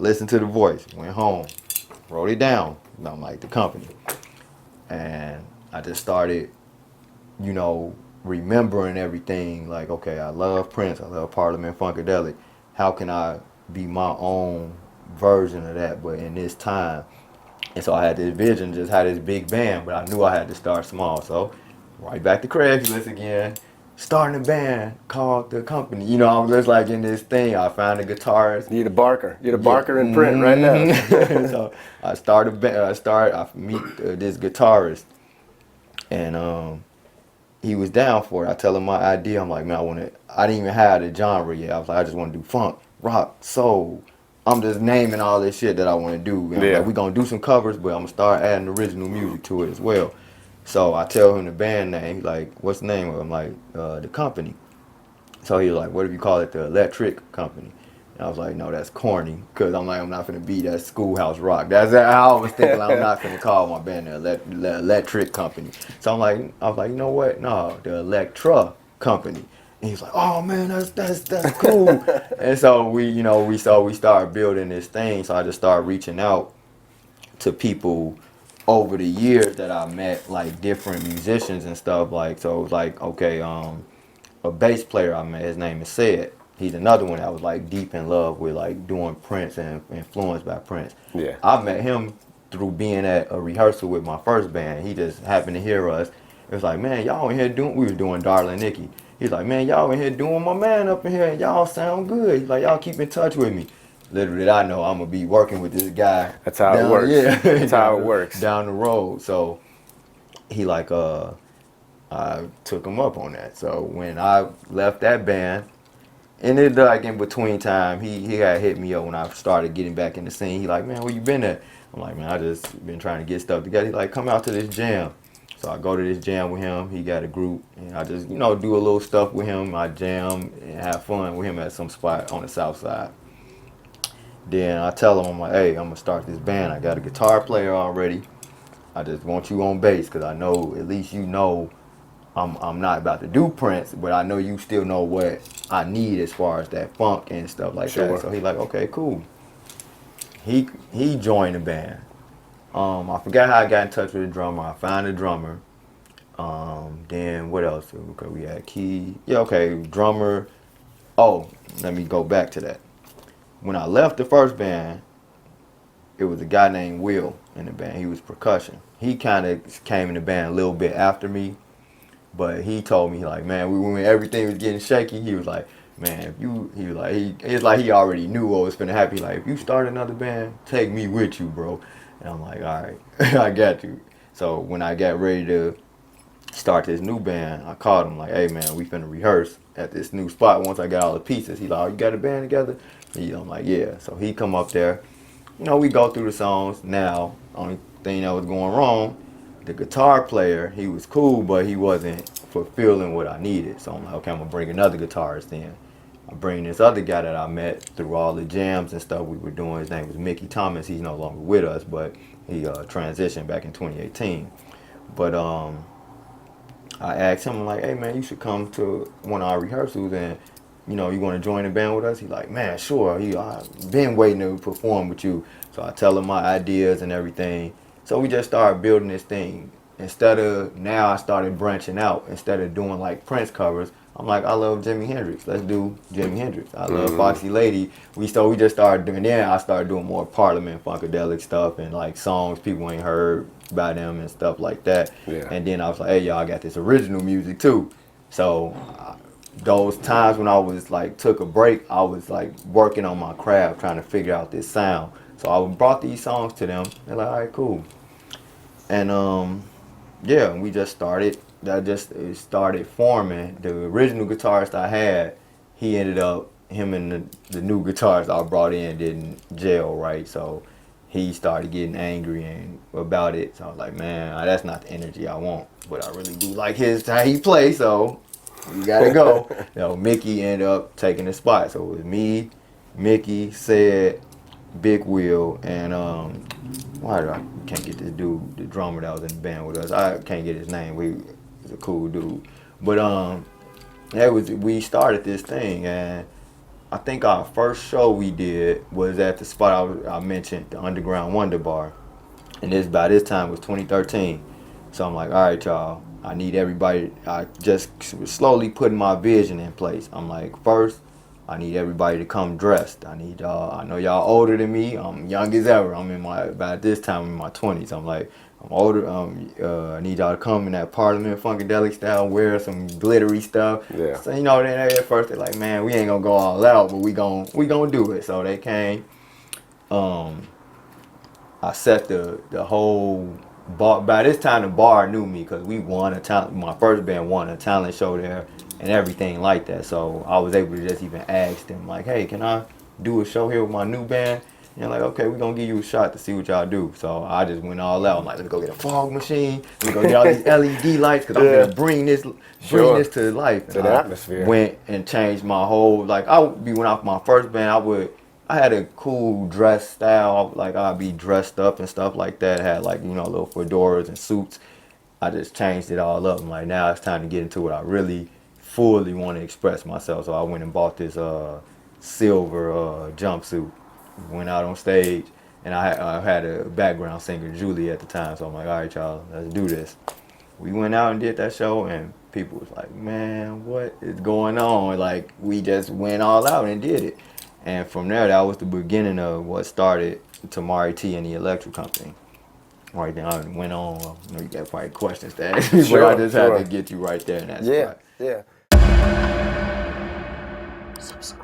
listened to the voice, went home, wrote it down. I'm like, the Kumpany. And I just started, you know, remembering everything. Like, okay, I love Prince, I love Parliament Funkadelic. How can I be my own version of that, but in this time? And so I had this vision, just had this big band, but I knew I had to start small. So right back to Craigslist again, starting a band called the Kumpany. You know, I was just like in this thing. I found a guitarist. You're the Barker. You're the Yeah. Barker in print right now. So I started. I meet this guitarist, and he was down for it. I tell him my idea. I'm like, man, I didn't even have the genre yet. I was like, I just want to do funk, rock, soul. I'm just naming all this shit that I want to do. And I'm like, we're going to do some covers, but I'm going to start adding original music to it as well. So I tell him the band name. He's like, what's the name of it? I'm like, the Kumpany. So he was like, what if you call it the Electric Company? And I was like, no, that's corny. Because I'm like, I'm not going to be that schoolhouse rock. That's how I was thinking. Like, I'm not going to call my band the Electric Company. So I was like, you know what? No, the Elektra Company. And he's like, oh man, that's cool. And so we started building this thing. So I just started reaching out to people over the years that I met, like different musicians and stuff. Like, so it was like, okay, a bass player I met, his name is Sid. He's another one that was like deep in love with like doing Prince and influenced by Prince. Yeah. I met him through being at a rehearsal with my first band. He just happened to hear us. It was like, man, y'all in here we was doing Darling Nikki. He's like, man, y'all in here doing my man up in here and y'all sound good. He's like, y'all keep in touch with me. Little did I know I'm gonna be working with this guy. That's how it works. Yeah. That's how it works. Down the road. So he like I took him up on that. So when I left that band, and it like in between time, he had hit me up when I started getting back in the scene. He like, man, where you been at? I'm like, man, I just been trying to get stuff together. He like, come out to this jam. So I go to this jam with him. He got a group, and I just, do a little stuff with him. I jam and have fun with him at some spot on the south side. Then I tell him, I'm like, hey, I'm gonna start this band. I got a guitar player already. I just want you on bass, because I know, at least I'm not about to do Prince, but I know you still know what I need as far as that funk and stuff like that. So he like, okay, cool. He joined the band. I forgot how I got in touch with the drummer. I found a drummer. Then what else? Okay, we had key. Yeah, okay, drummer. Oh, let me go back to that. When I left the first band, it was a guy named Will in the band. He was percussion. He kind of came in the band a little bit after me. But he told me, like, man, when everything was getting shaky, he was like, man, it's like he already knew what was finna happen. Like, if you start another band, take me with you, bro. And I'm like, all right, I got you. So when I got ready to start this new band, I called him like, hey man, we finna rehearse at this new spot. Once I got all the pieces, he like, oh, you got a band together? I'm like, yeah. So he come up there. We go through the songs. Now, only thing that was going wrong, the guitar player, he was cool, but he wasn't fulfilling what I needed. So I'm like, okay, I'm gonna bring another guitarist in. I bring this other guy that I met through all the jams and stuff we were doing. His name was Mickey Thomas. He's no longer with us, but he transitioned back in 2018. But I asked him, I'm like, hey man, you should come to one of our rehearsals and you want to join the band with us? He's like, man, sure. I've been waiting to perform with you. So I tell him my ideas and everything. So we just started building this thing. Now I started branching out. Instead of doing like Prince covers, I'm like, I love Jimi Hendrix. Let's do Jimi Hendrix. I love Foxy Lady. We just started doing, then I started doing more Parliament Funkadelic stuff and like songs people ain't heard by them and stuff like that. Yeah. And then I was like, hey y'all, I got this original music too. So those times when I was like took a break, I was like working on my craft, trying to figure out this sound. So I brought these songs to them. They're like, all right, cool. And yeah, we just started. It started forming. The original guitarist I had, he ended up, him and the new guitarist I brought in didn't gel right. So he started getting angry about it. So I was like, man, that's not the energy I want. But I really do like how he plays. So we gotta go. Mickey ended up taking the spot. So it was me, Mickey, Sid, Big Wheel, and I can't get this dude, the drummer that was in the band with us. I can't get his name. He's a cool dude. But we started this thing, and I think our first show we did was at the spot I mentioned, the Underground Wonder Bar. And this by this time was 2013. So I'm like, all right, y'all, I need everybody. I just slowly putting my vision in place. I'm like, first, I need everybody to come dressed. I need y'all. I know y'all older than me. I'm young as ever. I'm in my by this time in my 20s. I'm like, I'm older. I need y'all to come in that Parliament Funkadelic style, wear some glittery stuff. Yeah. So then at first they're like, man, we ain't gonna go all out, but we gonna do it. So they came. I set the whole bar. By this time, the bar knew me because we won a talent. My first band won a talent show there and everything like that. So I was able to just even ask them like, "Hey, can I do a show here with my new band?" And they're like, "Okay, we're gonna give you a shot to see what y'all do." So I just went all out. I'm like, "Let me go get a fog machine. Let me go get all these LED lights because I'm gonna bring this to life." To the atmosphere. Went and changed my whole when I off my first band, I had a cool dress style, like I'd be dressed up and stuff like that. Had little fedoras and suits. I just changed it all up. I'm like, now it's time to get into what I really fully want to express myself. So I went and bought this silver jumpsuit. Went out on stage, and I had a background singer, Julie, at the time. So I'm like, all right, y'all, let's do this. We went out and did that show, and people was like, man, what is going on? Like, we just went all out and did it. And from there, that was the beginning of what started Tamarie T and the Elektra company. Right then, I went on. I know you got probably questions to ask me, but I just had to get you right there in that spot. Yeah. Subscribe.